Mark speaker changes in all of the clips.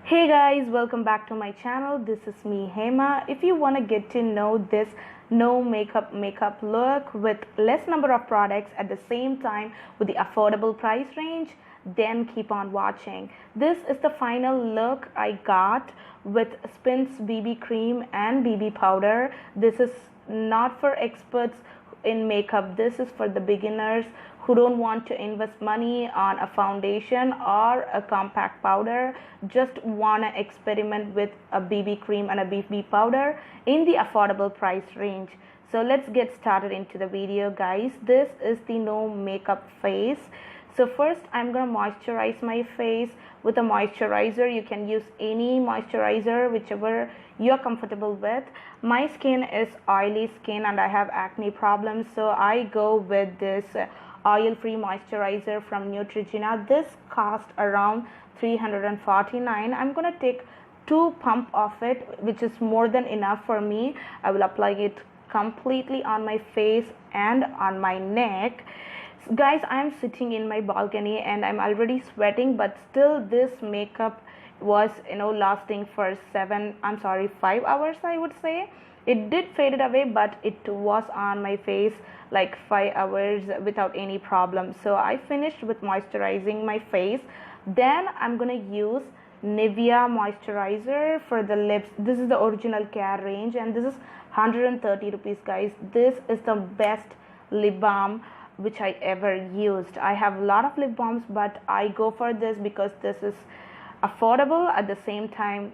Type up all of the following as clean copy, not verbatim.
Speaker 1: Hey guys, welcome back to my channel. This is me, Hema. If you want to get to know this no makeup look with less number of products at the same time with the affordable price range, then keep on watching. This is the final look I got with Spinz BB cream and BB powder. This is not for experts in makeup. This is for the beginners who don't want to invest money on a foundation or a compact powder, just want to experiment with a BB cream and a BB powder in the affordable price range. So let's get started into the video, guys. This is the no makeup face. So first I'm going to moisturize my face with a moisturizer. You can use any moisturizer, whichever you're comfortable with. My skin is oily skin and I have acne problems, so I go with this oil-free moisturizer from Neutrogena. This cost around $349. I'm gonna take 2 pumps of it, which is more than enough for me. I will apply it completely on my face and on my neck. Guys, I'm sitting in my balcony and I'm already sweating, but still this makeup was lasting for 5 hours, I would say. It did fade away, but it was on my face like 5 hours without any problem. So I finished with moisturizing my face. Then I'm gonna use Nivea moisturizer for the lips. This is the original care range and this is 130 rupees, guys. This is the best lip balm which I ever used. I have a lot of lip balms, but I go for this because this is affordable. At the same time,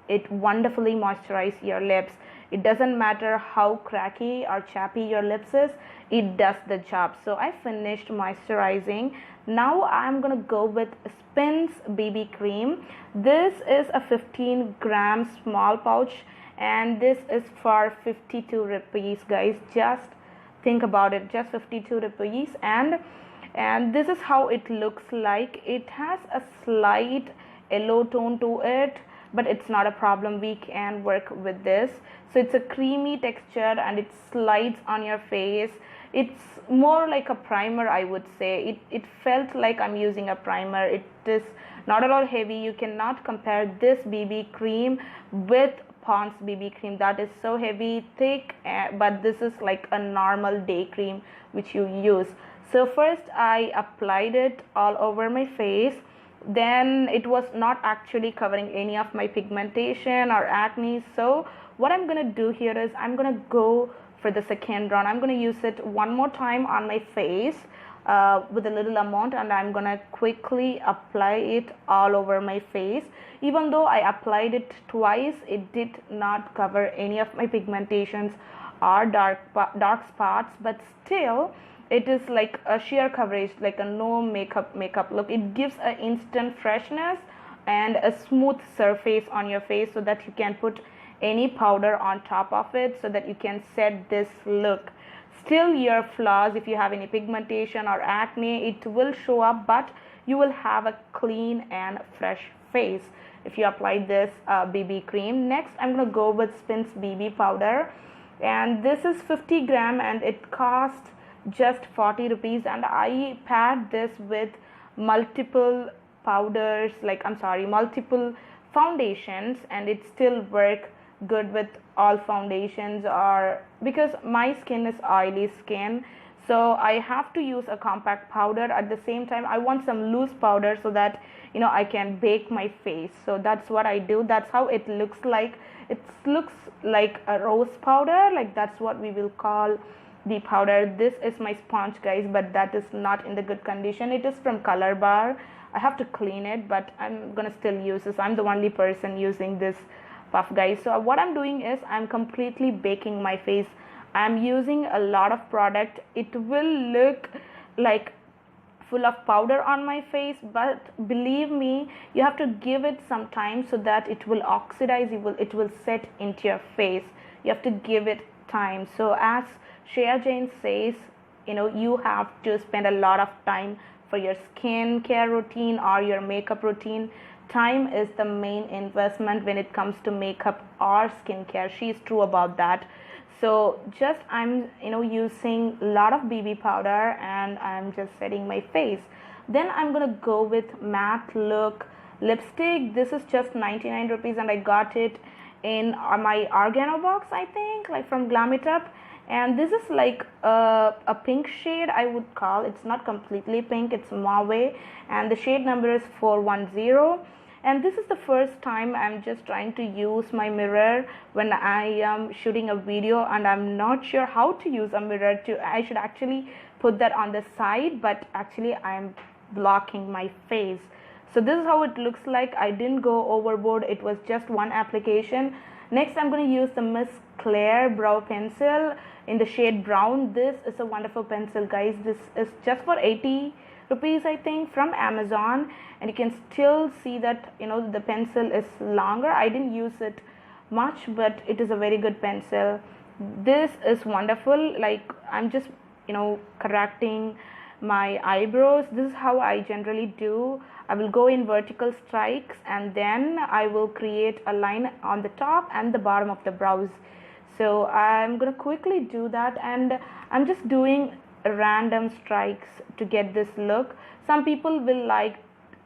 Speaker 1: it wonderfully moisturizes your lips. It doesn't matter how cracky or chappy your lips is, it does the job. So I finished moisturizing. Now I'm gonna go with Spinz BB cream. This is a 15-gram small pouch and this is for 52 rupees, guys. Just think about it, just 52 rupees. And this is how it looks like. It has a slight yellow tone to it, but it's not a problem. We can work with this. So it's a creamy texture and it slides on your face. It's more like a primer, I would say. It felt like I'm using a primer. It is not at all heavy. You cannot compare this BB cream with Pondy BB cream. That is so heavy, thick, but this is like a normal day cream which you use. So first I applied it all over my face. Then it was not actually covering any of my pigmentation or acne. So what I'm gonna do here is I'm gonna go for the second round. I'm gonna use it one more time on my face with a little amount, and I'm gonna quickly apply it all over my face. Even though I applied it twice, it did not cover any of my pigmentations or dark spots, but still it is like a sheer coverage, like a no makeup look. It gives an instant freshness and a smooth surface on your face so that you can put any powder on top of it so that you can set this look. Still, your flaws, if you have any pigmentation or acne, it will show up, but you will have a clean and fresh face if you apply this BB cream. Next, I'm gonna go with Spinz BB powder, and this is 50 gram and it costs just 40 rupees, and I paired this with multiple powders, multiple foundations, and it still work good with all foundations, or because my skin is oily skin, so I have to use a compact powder. At the same time, I want some loose powder so that I can bake my face. So that's what I do. That's how it looks like. It looks like a rose powder, like that's what we will call the powder. This is my sponge, guys, but that is not in the good condition. It is from Color Bar. I have to clean it, but I'm gonna still use this. I'm the only person using this puff, guys. So what I'm doing is I'm completely baking my face. I'm using a lot of product. It will look like full of powder on my face, but believe me, you have to give it some time so that it will oxidize, it will set into your face. You have to give it time. So as Shreya Jain says, you have to spend a lot of time for your skin care routine or your makeup routine. Time is the main investment when it comes to makeup or skincare. She's true about that. So just I'm using a lot of BB powder and I'm just setting my face. Then I'm gonna go with matte look lipstick. This is just 99 rupees and I got it in my organo box, I think, like from Glam It Up. And this is like a pink shade, I would call. It's not completely pink, it's mauve, and the shade number is 410. And this is the first time I'm just trying to use my mirror when I am shooting a video, and I'm not sure how to use a mirror. I should actually put that on the side, but actually I'm blocking my face. So this is how it looks like. I didn't go overboard, it was just one application. Next I'm going to use the Miss Claire brow pencil in the shade brown. This is a wonderful pencil, guys. This is just for 80 rupees, I think, from Amazon, and you can still see that, you know, the pencil is longer. I didn't use it much, but it is a very good pencil. This is wonderful. Like, I'm just, you know, correcting my eyebrows. This is how I generally do. I will go in vertical strikes and then I will create a line on the top and the bottom of the brows. So I'm gonna quickly do that, and I'm just doing random strikes to get this look. Some people will like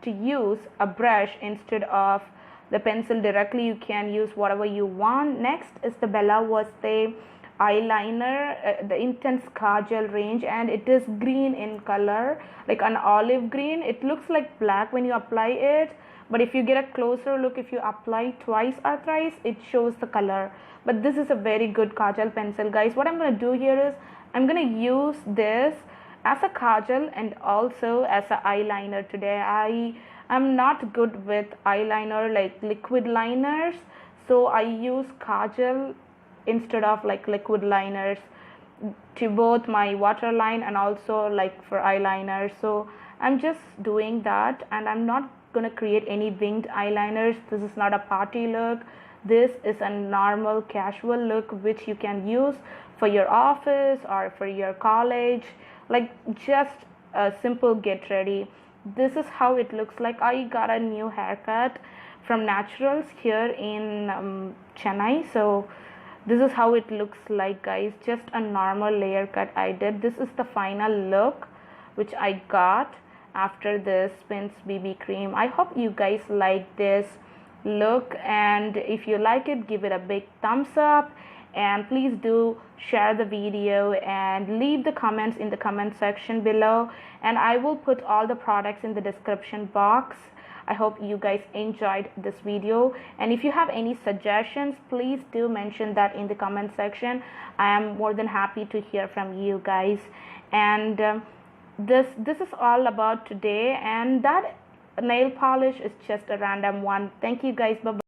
Speaker 1: to use a brush instead of the pencil directly. You can use whatever you want. Next is the Bella Voste eyeliner, the Intense Kajal range, and it is green in color, like an olive green. It looks like black when you apply it, but if you get a closer look, if you apply twice or thrice, it shows the color. But this is a very good Kajal pencil, guys. What I'm going to do here is I'm going to use this as a Kajal and also as an eyeliner today. I am not good with eyeliner, like liquid liners, so I use Kajal instead of like liquid liners to both my waterline and also like for eyeliner. So I'm just doing that, and I'm not gonna create any winged eyeliners. This is not a party look. This is a normal casual look which you can use for your office or for your college, like just a simple get ready. This is how it looks like. I got a new haircut from Naturals here in Chennai, so this is how it looks like, guys. Just a normal layer cut I did. This is the final look which I got after this Spinz BB cream. I hope you guys like this look, and if you like it, give it a big thumbs up, and please do share the video and leave the comments in the comment section below, and I will put all the products in the description box. I hope you guys enjoyed this video, and if you have any suggestions, please do mention that in the comment section. I am more than happy to hear from you guys. And this is all about today, and that nail polish is just a random one. Thank you guys. Bye bye.